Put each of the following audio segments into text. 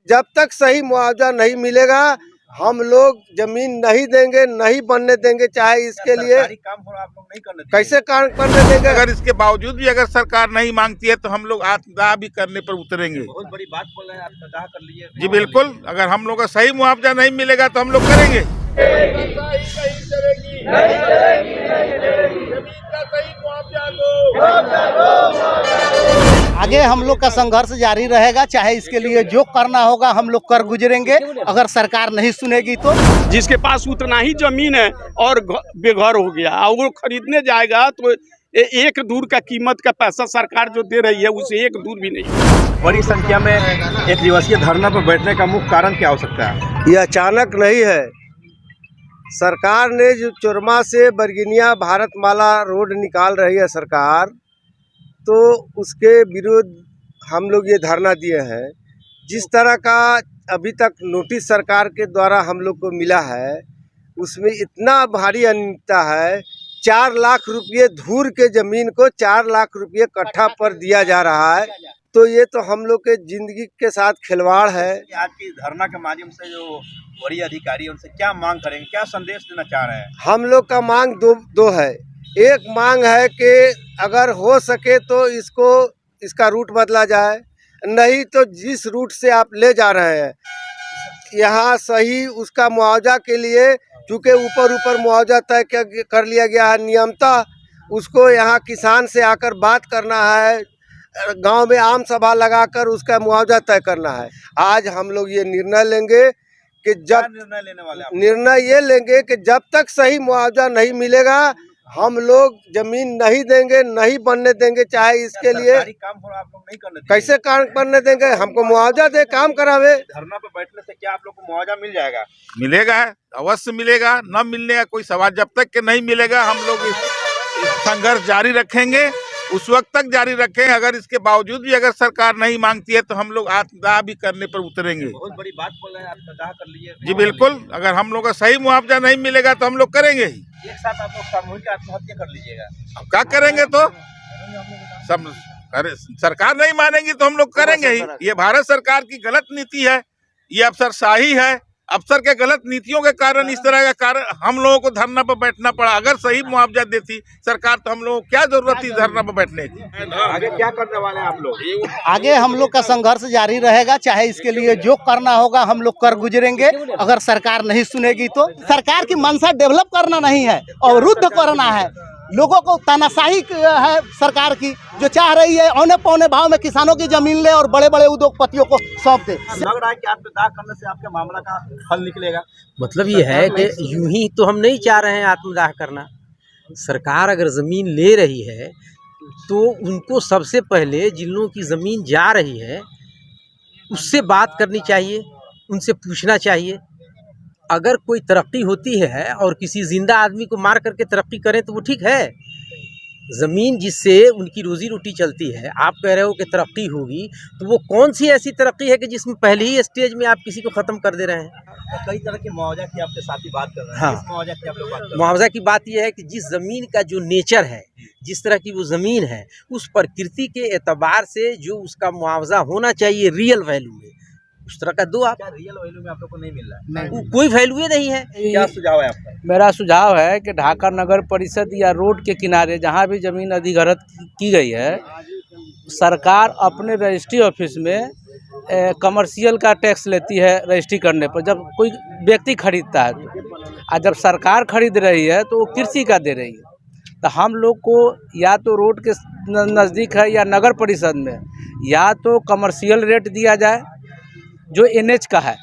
जब तक सही मुआवजा नहीं मिलेगा हम लोग जमीन नहीं देंगे, नहीं बनने देंगे। चाहे इसके लिए काम हो आप लोग नहीं करने देंगे। कैसे काम करने देंगे? अगर इसके बावजूद भी अगर सरकार नहीं मांगती है तो हम लोग आत्मदाह भी करने पर उतरेंगे। बहुत बड़ी बात बोल रहे हैं, आत्मदाह कर लीजिए। जी बिल्कुल, अगर हम लोग का सही मुआवजा नहीं मिलेगा तो हम लोग करेंगे। आगे हम लोग का संघर्ष जारी रहेगा, चाहे इसके लिए जो करना होगा हम लोग कर गुजरेंगे। अगर सरकार नहीं सुनेगी तो जिसके पास उतना ही जमीन है और बेघर हो गया और वो खरीदने जाएगा तो एक दूर का कीमत का पैसा सरकार जो दे रही है उसे एक दूर भी नहीं। बड़ी संख्या में एक दिवसीय धरना पर बैठने का मुख्य कारण क्या हो सकता है? ये अचानक नहीं है। सरकार ने जो चुरमा से बरगिनिया भारतमाला रोड निकाल रही है सरकार, तो उसके विरुद्ध हम लोग ये धरना दिए हैं। जिस तरह का अभी तक नोटिस सरकार के द्वारा हम लोग को मिला है उसमें इतना भारी अनियमितता है। 4 लाख रुपये धूर के जमीन को 4 लाख रुपये कट्ठा पर दिया जा रहा है। तो ये तो हम लोग के जिंदगी के साथ खिलवाड़ है। आज की धरना के माध्यम से जो वरीय अधिकारी है उनसे क्या मांग करेंगे, क्या संदेश देना चाह रहे हैं? हम लोग का मांग दो है। एक मांग है कि अगर हो सके तो इसका रूट बदला जाए, नहीं तो जिस रूट से आप ले जा रहे हैं यहाँ सही उसका मुआवजा के लिए, चूँकि ऊपर मुआवजा तय कर लिया गया है नियमतः, उसको यहाँ किसान से आकर बात करना है, गांव में आम सभा लगाकर उसका मुआवजा तय करना है। आज हम लोग ये निर्णय लेंगे कि निर्णय ये लेंगे कि जब तक सही मुआवजा नहीं मिलेगा हम लोग जमीन नहीं देंगे, नहीं बनने देंगे। चाहे इसके लिए काम हो आप लोग नहीं करने देंगे। कैसे काम करने देंगे? हमको मुआवजा दे, काम करावे। धरना पर बैठने से क्या आप लोग को मुआवजा मिल जाएगा? मिलेगा, अवश्य मिलेगा। न मिलने का कोई सवाल, जब तक के नहीं मिलेगा हम लोग इस संघर्ष जारी रखेंगे, उस वक्त तक जारी रखेंगे। अगर इसके बावजूद भी अगर सरकार नहीं मांगती है तो हम लोग आत्मदाह भी करने पर उतरेंगे। बहुत बड़ी बात बोल रहे हैं, आत्मदाह कर लीजिए। जी बिल्कुल, अगर हम लोग का सही मुआवजा नहीं मिलेगा तो हम लोग करेंगे ही। एक साथ आप लोग सामूहिक आत्महत्या कर लीजिएगा। अब क्या करेंगे? तो सब सरकार नहीं मानेगी तो हम लोग करेंगे ही। ये भारत सरकार की गलत नीति है, ये अफसरशाही है। अफसर के गलत नीतियों के कारण इस तरह का कारण हम लोगों को धरना पर बैठना पड़ा। अगर सही मुआवजा देती सरकार तो हम लोगों को क्या जरूरत थी धरना पर बैठने की? आगे क्या करने वाले हैं आप लोग? आगे हम लोग का संघर्ष जारी रहेगा, चाहे इसके लिए जो करना होगा हम लोग कर गुजरेंगे। अगर सरकार नहीं सुनेगी तो सरकार की मंशा डेवलप करना नहीं है, अवरुद्ध करना है। लोगों को तानाशाही है सरकार की, जो चाह रही है औने पौने भाव में किसानों की जमीन ले और बड़े बड़े उद्योगपतियों को सौंप दे। लग रहा है कि आत्मदाह करने से आपके मामला का हल निकलेगा। मतलब ये है कि यूं ही तो हम नहीं चाह रहे हैं आत्मदाह करना। सरकार अगर ज़मीन ले रही है तो उनको सबसे पहले जिन लोगों की ज़मीन जा रही है उससे बात करनी चाहिए, उनसे पूछना चाहिए। अगर कोई तरक्की होती है और किसी जिंदा आदमी को मार करके तरक्की करें तो वो ठीक है। ज़मीन जिससे उनकी रोजी रोटी चलती है, आप कह रहे हो कि तरक्की होगी, तो वो कौन सी ऐसी तरक्की है कि जिसमें पहले ही स्टेज में आप किसी को ख़त्म कर दे रहे हैं? कई तरह के मुआवजा की आपके साथी बात कर रहे हैं। हाँ। किस मुआवजा की आप लोग बात कर रहे हैं? मुआवजा की बात यह है कि जिस ज़मीन का जो नेचर है, जिस तरह की वो ज़मीन है, उस प्रकृति के एतबार से जो उसका मुआवजा होना चाहिए रियल वैल्यू में, उस तरह का दो। आप क्या रियल वैल्यू में आप लोग को नहीं मिल रहा है? कोई वैल्यू नहीं है। क्या सुझाव है आपका? मेरा सुझाव है कि ढाका नगर परिषद या रोड के किनारे जहाँ भी ज़मीन अधिग्रहित की गई है, सरकार अपने रजिस्ट्री ऑफिस में कमर्शियल का टैक्स लेती है रजिस्ट्री करने पर, जब कोई व्यक्ति खरीदता है तो। और जब सरकार खरीद रही है तो वो कृषि का दे रही है। तो हम लोग को या तो रोड के नज़दीक है या नगर परिषद में या तो कमर्शियल रेट दिया जाए जो NH का है,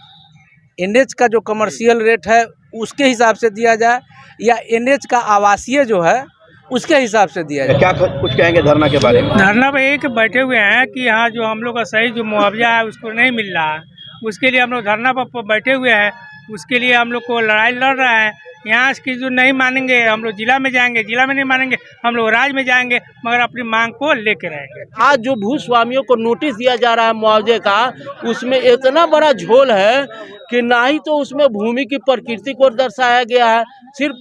NH का जो कमर्शियल रेट है उसके हिसाब से दिया जाए, या NH का आवासीय जो है उसके हिसाब से दिया जाए। क्या कुछ कहेंगे धरना के बारे में? धरना पे एक बैठे हुए हैं कि यहाँ जो हम लोग का सही जो मुआवजा है उसको नहीं मिल रहा है, उसके लिए हम लोग धरना पर बैठे हुए हैं। उसके लिए हम लोग को लड़ाई लड़ रहे हैं। यहाँ की जो नहीं मानेंगे हम लोग जिला में जाएंगे, जिला में नहीं मानेंगे हम लोग राज्य में जाएंगे, मगर अपनी मांग को लेके रहेंगे। आज जो भूस्वामियों को नोटिस दिया जा रहा है मुआवजे का, उसमें इतना बड़ा झोल है कि ना ही तो उसमें भूमि की प्रकृति को दर्शाया गया है, सिर्फ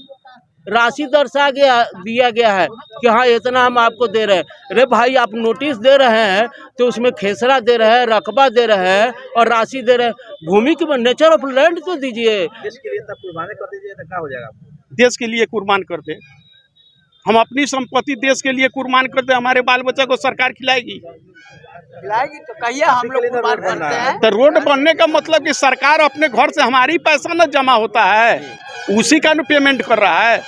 राशि दिया गया है कि हाँ इतना हम आपको दे रहे हैं। अरे भाई, आप नोटिस दे रहे हैं तो उसमें खेसरा दे रहे हैं, रकबा दे रहे हैं और राशि दे रहे हैं। भूमि की नेचर ऑफ लैंड तो दीजिए। देश के लिए तब कुर्बानी कर दीजिए तो क्या हो जाएगा? देश के लिए कुर्बान कर दे, हम अपनी संपत्ति देश के लिए कुर्बान कर दे, हमारे बाल बच्चा को सरकार खिलाएगी तो कहिए हम लोग कुर्बान करते हैं। तो रोड बनने का मतलब कि सरकार अपने घर से हमारी पैसा न जमा होता है, उसी का न पेमेंट कर रहा है।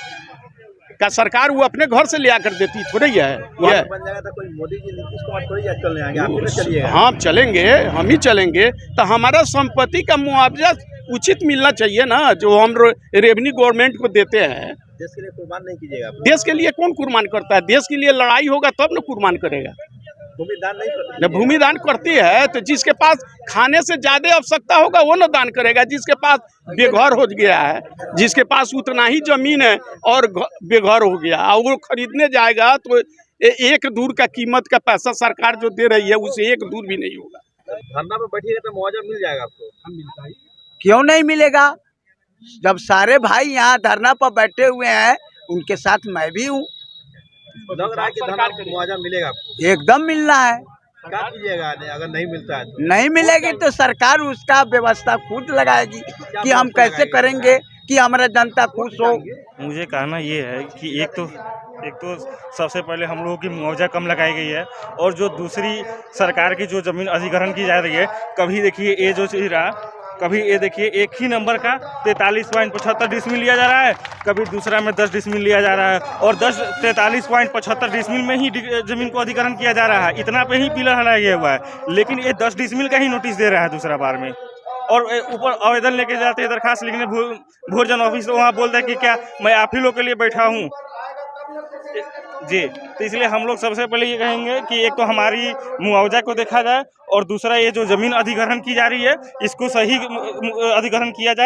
क्या सरकार वो अपने घर से लिया कर देती थोड़ी है? ये बन जाएगा तो कोई मोदी जी नीतीश कुमार थोड़ी चलने आएंगे, आप भी चलिएगा। हम चलेंगे, हम ही चलेंगे। तो हमारा संपत्ति का मुआवजा उचित मिलना चाहिए ना, जो हम रेवेन्यू गवर्नमेंट को देते हैं। देश के लिए कुर्बान नहीं कीजिएगा? देश के लिए कौन कुर्बान करता है? देश के लिए लड़ाई होगा तब न कुर्बान करेगा। भूमि दान नहीं करते? न भूमि दान करती है तो जिसके पास खाने से ज्यादा आवश्यकता होगा वो न दान करेगा। जिसके पास बेघर हो गया है, जिसके पास उतना ही जमीन है और बेघर हो गया, और वो खरीदने जाएगा तो एक दूर का कीमत का पैसा सरकार जो दे रही है उसे एक दूर भी नहीं होगा। धरना पे बैठिएगा तो मुआवजा मिल जाएगा आपको? क्यों नहीं मिलेगा? जब सारे भाई यहाँ धरना पर बैठे हुए हैं, उनके साथ मैं भी हूँ। लग रहा है कि धरना पे मुआवजा मिलेगा आपको? एकदम मिलना है। क्या कीजिएगा अगर नहीं मिलता है तो? नहीं मिलेगी तो सरकार उसका व्यवस्था खुद लगाएगी कि हम कैसे करेंगे कि हमारा जनता खुश हो। मुझे कहना ये है कि एक तो सबसे पहले हम लोगों की मुआवजा कम लगाई गई है, और जो दूसरी सरकार की जो ज़मीन अधिग्रहण की जा रही है, कभी देखिए ये जो चीज़ रहा, कभी ये देखिए एक ही नंबर का 43.75 डिसमिल लिया जा रहा है, कभी दूसरा में 10 डिसमिल लिया जा रहा है, और 43.75 डिसमिल में ही ज़मीन को अधिग्रहण किया जा रहा है। इतना पे ही पिलर हटाया गया हुआ है, लेकिन ये 10 डिसमिल का ही नोटिस दे रहा है दूसरा बार में। और ऊपर आवेदन लेके जाते हैं, दरखास्त लिखने भोजन ऑफिस, वहाँ बोलते हैं कि क्या मैं आप ही लोग के लिए बैठा हूँ जी। तो इसलिए हम लोग सबसे पहले ये कहेंगे कि एक तो हमारी मुआवजा को देखा जाए, और दूसरा ये जो ज़मीन अधिग्रहण की जा रही है इसको सही अधिग्रहण किया जाए।